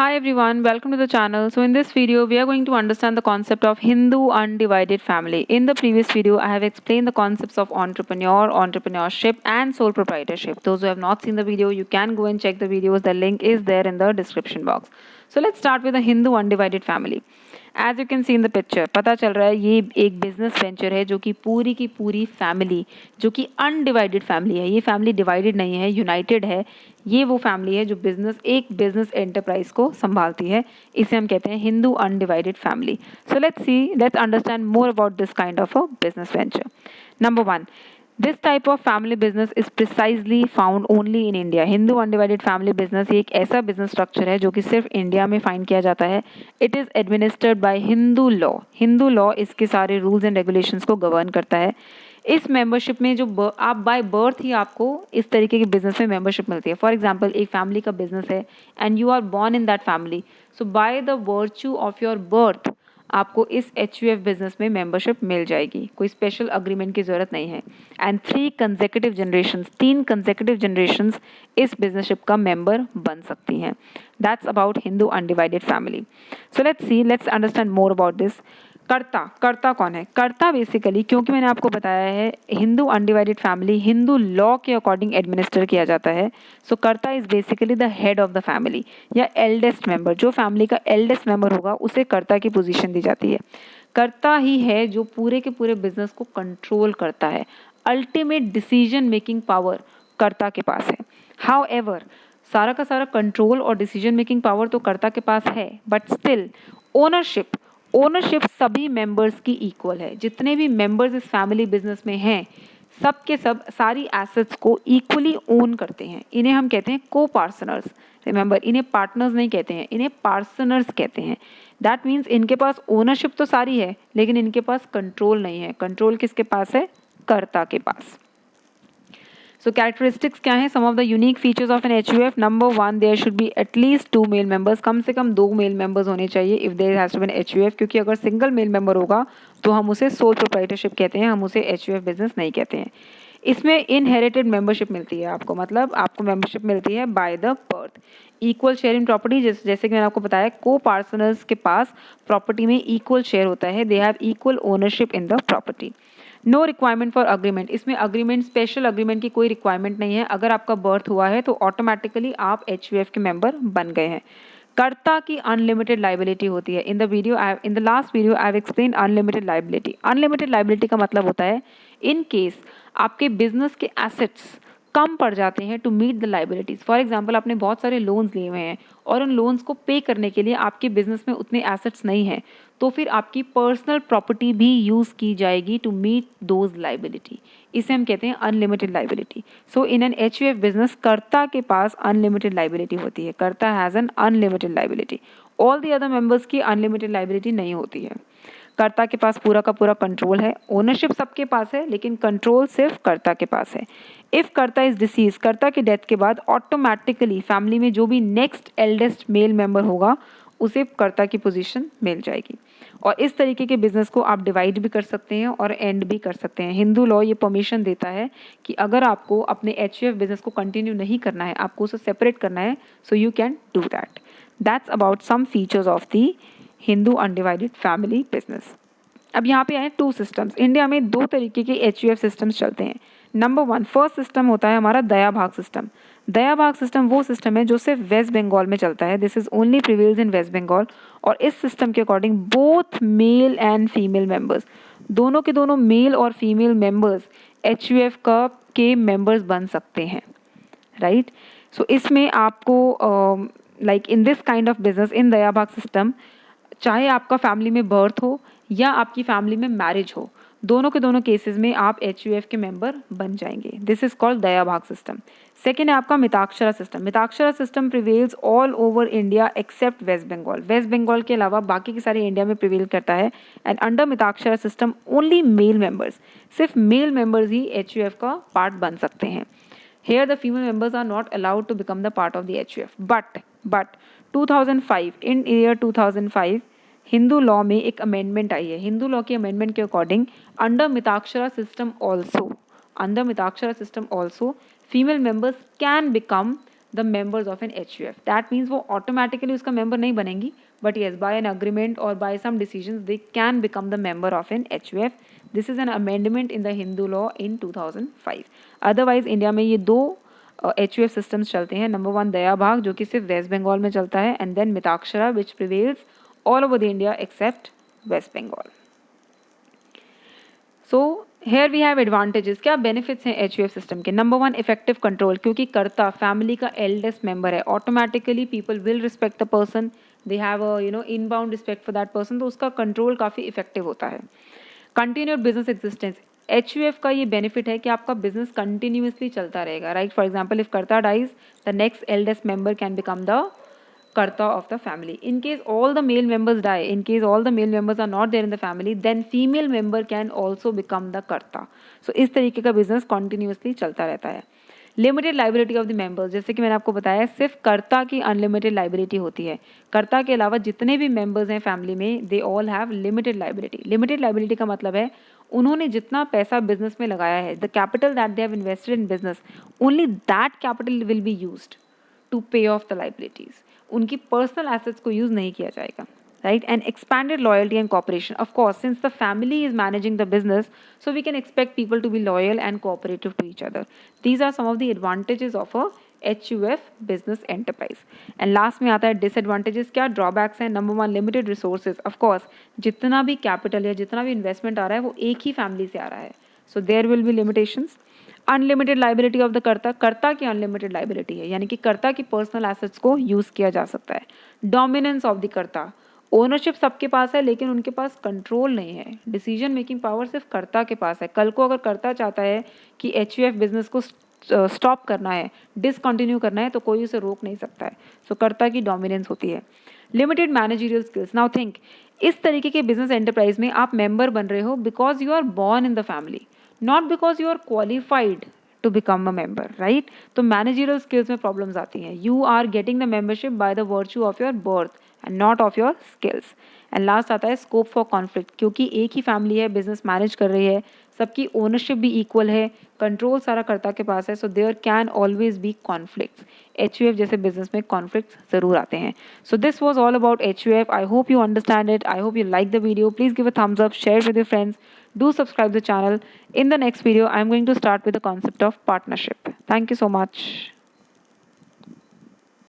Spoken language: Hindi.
Hi everyone, welcome to the channel. So in this video, we are going to understand the concept of Hindu undivided family. In the previous video, I have explained the concepts of entrepreneurship and sole proprietorship. Those who have not seen the video, you can go and check the videos. The link is there in the description box. So let's start with the Hindu undivided family. As you can see in the picture पता चल रहा है ये एक बिजनेस वेंचर है जो कि पूरी की पूरी फैमिली जो कि अनडिवाइडेड फैमिली है। ये फैमिली डिवाइडेड नहीं है, यूनाइटेड है। ये वो फैमिली है जो एक बिजनेस एंटरप्राइज को संभालती है। इसे हम कहते हैं Hindu undivided family. So let's understand more about this kind of a business venture. Number one, this type of family business is precisely found only in India. Hindu undivided family business ये एक ऐसा बिजनेस स्ट्रक्चर है जो कि सिर्फ इंडिया में फाइंड किया जाता है। It is administered by Hindu law. Hindu law इसके सारे रूल्स एंड रेगुलेशंस को गवर्न करता है। इस मेंबरशिप में जो आप बाय बर्थ ही आपको इस तरीके के बिजनेस में मेंबरशिप मिलती है। फॉर एग्जांपल, एक फैमिली का बिजनेस है and you are born in that family, so by the virtue of your birth आपको इस HUF बिजनेस में मेंबरशिप मिल जाएगी। कोई स्पेशल अग्रीमेंट की जरूरत नहीं है। एंड 3 कंसेक्यूटिव जनरेशंस इस बिजनेसशिप का मेंबर बन सकती हैं। That's about Hindu undivided family. So let's understand more about this. कर्ता कौन है? कर्ता बेसिकली, क्योंकि मैंने आपको बताया है Hindu undivided family Hindu law के अकॉर्डिंग एडमिनिस्टर किया जाता है। सो कर्ता is basically the head of the family या एल्डेस्ट मेंबर। जो फैमिली का एल्डेस्ट मेंबर होगा उसे कर्ता की पोजीशन दी जाती है। कर्ता ही है जो पूरे के पूरे बिजनेस को कंट्रोल करता है। अल्टीमेट डिसीजन मेकिंग पावर कर्ता के पास है। हाउएवर, सारा का सारा कंट्रोल और डिसीजन मेकिंग पावर तो कर्ता के पास है, बट स्टिल ओनरशिप सभी मेंबर्स की इक्वल है। जितने भी मेंबर्स इस फैमिली बिजनेस में हैं, सब के सब सारी एसेट्स को इक्वली ओन करते हैं। इन्हें हम कहते हैं को पार्टनर्स। रिमेंबर, इन्हें पार्टनर्स नहीं कहते हैं, इन्हें पार्टनर्स कहते हैं। दैट मीन्स इनके पास ओनरशिप तो सारी है, लेकिन इनके पास कंट्रोल नहीं है। कंट्रोल किसके पास है? कर्ता के पास। सो कैरेक्टरिस्टिक्स क्या है? Some of the unique features of an HUF। Number 1, there should be at least 2 male members. कम से कम 2 मेल मेंबर्स होने चाहिए if there has to be an HUF, क्योंकि अगर सिंगल मेल मेंबर होगा तो हम उसे सोल प्रोप्राइटरशिप कहते हैं, हम उसे HUF बिजनेस नहीं कहते हैं। इसमें इनहेरिटेड मेंबरशिप मिलती है आपको, मतलब आपको मेंबरशिप मिलती है by the birth. Equal share in property, जैसे कि मैंने आपको बताया, को पार्टनर्स के पास प्रॉपर्टी में इक्वल शेयर होता है। They have equal ownership in the property. No requirement for agreement. इसमें अग्रीमेंट, स्पेशल अग्रीमेंट की कोई रिक्वायरमेंट नहीं है। अगर आपका बर्थ हुआ है तो ऑटोमेटिकली आप HUF के मेंबर बन गए हैं। कर्ता की अनलिमिटेड लाइबिलिटी होती है। In the last video I have explain unlimited liability. Unlimited liability का मतलब होता है इन केस आपके बिजनेस के एसेट्स कम पड़ जाते हैं to meet the liabilities. For example, आपने बहुत सारे लोन्स लिए हुए हैं और उन लोन्स को पे करने के लिए आपके बिजनेस में उतने एसेट्स नहीं हैं, तो फिर आपकी पर्सनल प्रॉपर्टी भी यूज की जाएगी टू मीट दोज लाइबिलिटी। इसे हम कहते हैं unlimited liability. So in an HUF business कर्ता के पास अनलिमिटेड लाइबिलिटी होती है। कर्ता has an unlimited liability. All the other members की अनलिमिटेड लाइबिलिटी नहीं होती है। कर्ता के पास पूरा का पूरा कंट्रोल है। ओनरशिप सबके पास है, लेकिन कंट्रोल सिर्फ कर्ता के पास है। इफ कर्ता इज डिसीज, कर्ता की डेथ के बाद ऑटोमेटिकली फैमिली में जो भी नेक्स्ट एल्डेस्ट मेल मेंबर होगा उसे कर्ता की पोजीशन मिल जाएगी। और इस तरीके के बिजनेस को आप डिवाइड भी कर सकते हैं और एंड भी कर सकते हैं। हिंदू लॉ ये परमिशन देता है कि अगर आपको अपने HUF बिजनेस को कंटिन्यू नहीं करना है, आपको उसे सेपरेट करना है, so you can do that. That's about some features of the Hindu undivided family business. अब यहाँ पे आए 2 सिस्टम्स। इंडिया में 2 तरीके के HUF सिस्टम्स चलते हैं। नंबर 1, फर्स्ट सिस्टम होता है हमारा दया भाग सिस्टम। दया भाग सिस्टम वो सिस्टम है जो सिर्फ वेस्ट बंगाल में चलता है। This is only prevails in West Bengal. और इस सिस्टम के according both male and female members, दोनों के दोनों मेल और फीमेल मेंबर्स HUF का के मेंबर्स बन सकते हैं, राइट। सो इसमें आपको like in this kind of business in Dayabhaga system, चाहे आपका फैमिली में बर्थ हो या आपकी फैमिली में मैरिज हो, दोनों के दोनों केसेस में आप HUF के मेंबर बन जाएंगे। दिस इज कॉल्ड दया भाग सिस्टम। सेकेंड है आपका Mitakshara system. Mitakshara system prevails all over India except West Bengal. West Bengal के अलावा बाकी के सारे इंडिया में प्रिवेल करता है। And under Mitakshara system only male members, सिर्फ मेल मेंबर्स ही HUF का पार्ट बन सकते हैं। Here the female members are not allowed to become the part of the HUF. But 2005, in year 2005, Hindu law में एक अमेंडमेंट आई है। हिंदू लॉ की अमेंडमेंट के according under Mitakshara system also female members can become the members of an HUF. That means वो ऑटोमेटिकली उसका मेंबर नहीं बनेंगी, but yes by an agreement और by some decisions they can become the member of an HUF. This is an amendment in the Hindu law in 2005. Otherwise India में ये दो HUF सिस्टम्स चलते हैं. नंबर 1 दया भाग जो कि सिर्फ वेस्ट बंगाल में चलता है, and then Mitakshara which prevails all over the India except West Bengal. So here we have advantages. क्या बेनिफिट्स हैं HUF सिस्टम के? नंबर 1 इफेक्टिव कंट्रोल, क्योंकि कर्ता फैमिली का एल्डेस्ट मेंबर है, automatically people will respect the person, they have a inbound respect for that person, तो उसका कंट्रोल काफ़ी इफेक्टिव होता है. Continued business existence. HUF का ये बेनिफिट है कि आपका बिजनेस कंटिन्यूसली चलता रहेगा, right. For example if Karta dies, the next eldest member can become the Karta of the family. In case all the male members die, in case all the male members are not there in the family, then female member can also become the Karta. So इस तरीके का बिजनेस कंटिन्यूसली चलता रहता है. Limited liability of the members. जैसे कि मैंने आपको बताया, सिर्फ कर्ता की अनलिमिटेड लाइबिलिटी होती है. कर्ता के अलावा जितने भी मेंबर्स हैं फैमिली में, they all have limited liability. Limited liability का मतलब है उन्होंने जितना पैसा बिजनेस में लगाया है, the capital that they have invested in business, only that capital will be used to pay off the liabilities. उनकी पर्सनल एसेट्स को यूज नहीं किया जाएगा, right. And expanded loyalty and cooperation. Of course since the family is managing the business, so we can expect people to be loyal and cooperative to each other. These are some of the advantages of a HUF business enterprise. And last में आता है डिसएडवांटेजेस. क्या ड्रॉबैक्स हैं? Number 1 limited resources. Of course जितना भी कैपिटल या जितना भी इन्वेस्टमेंट आ रहा है वो एक ही फैमिली से आ रहा है, so there will be limitations. Unlimited liability of the karta. Karta की अनलिमिटेड लाइबिलिटी है, यानी कि कर्ता की पर्सनल एसेट्स को यूज किया जा सकता है. डोमिनेंस ऑफ द कर्ता. ओनरशिप सबके पास है लेकिन उनके पास कंट्रोल नहीं है. डिसीजन मेकिंग पावर सिर्फ कर्ता के पास है. कल को अगर कर्ता चाहता है कि HUF बिजनेस को स्टॉप करना है, डिसकंटिन्यू करना है, तो कोई उसे रोक नहीं सकता है. सो कर्ता की डोमिनेंस होती है. Limited managerial skills. Now think, इस तरीके के बिजनेस एंटरप्राइज में आप मेंबर बन रहे हो because you are born in the family, not because you are qualified to become a member, right? तो managerial skills में problems आती हैं. You are getting the membership by the virtue of your birth and not of your skills. And last आता है scope for conflict, क्योंकि एक ही family है, business manage कर रही है, सबकी ownership भी equal है, control सारा कर्ता के पास है, so there can always be conflicts. HUF जैसे business में conflicts ज़रूर आते हैं. So this was all about HUF. I hope you understand it. I hope you like the video. Please give a thumbs up, share with your friends. Do subscribe the channel. In the next video, I'm going to start with the concept of partnership. Thank you so much.